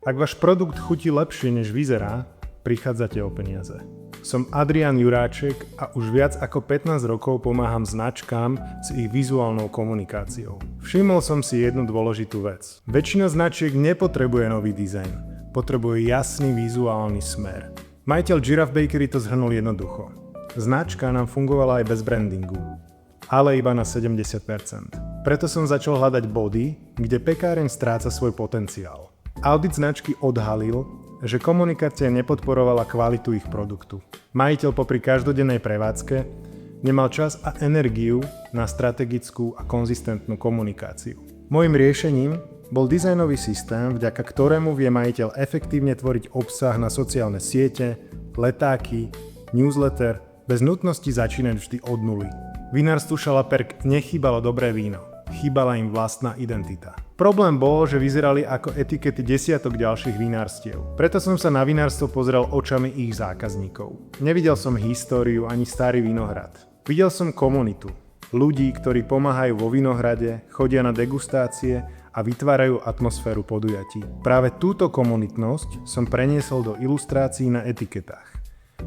Ak váš produkt chutí lepšie, než vyzerá, prichádzate o peniaze. Som Adrián Juráček a už viac ako 15 rokov pomáham značkám s ich vizuálnou komunikáciou. Všimol som si jednu dôležitú vec. Väčšina značiek nepotrebuje nový dizajn, potrebuje jasný vizuálny smer. Majiteľ Giraffe Bakery to zhrnul jednoducho. Značka nám fungovala aj bez brandingu, ale iba na 70%. Preto som začal hľadať body, kde pekáreň stráca svoj potenciál. Audit značky odhalil, že komunikácia nepodporovala kvalitu ich produktu. Majiteľ popri každodennej prevádzke nemal čas a energiu na strategickú a konzistentnú komunikáciu. Mojím riešením bol dizajnový systém, vďaka ktorému vie majiteľ efektívne tvoriť obsah na sociálne siete, letáky, newsletter, bez nutnosti začínať vždy od nuly. Vinárstvu Šalaperk nechýbalo dobré víno, chýbala im vlastná identita. Problém bol, že vyzerali ako etikety desiatok ďalších vinárstiev. Preto som sa na vinárstvo pozrel očami ich zákazníkov. Nevidel som históriu ani starý vinohrad. Videl som komunitu. Ľudí, ktorí pomáhajú vo vinohrade, chodia na degustácie a vytvárajú atmosféru podujatí. Práve túto komunitnosť som preniesol do ilustrácií na etiketách.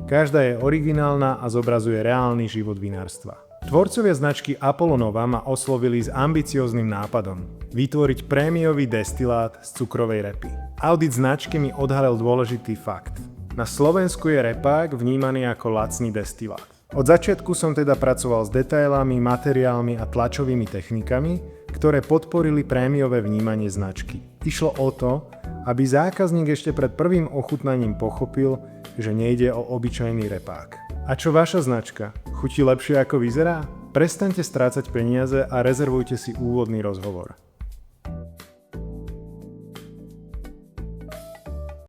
Každá je originálna a zobrazuje reálny život vinárstva. Tvorcovia značky Apollo Nova ma oslovili s ambicióznym nápadom vytvoriť prémiový destilát z cukrovej repy. Audit značky mi odhalil dôležitý fakt. Na Slovensku je repák vnímaný ako lacný destilát. Od začiatku som teda pracoval s detailami, materiálmi a tlačovými technikami, ktoré podporili prémiové vnímanie značky. Išlo o to, aby zákazník ešte pred prvým ochutnaním pochopil, že nejde o obyčajný repák. A čo vaša značka? Chutí lepšie ako vyzerá? Prestaňte strácať peniaze a rezervujte si úvodný rozhovor.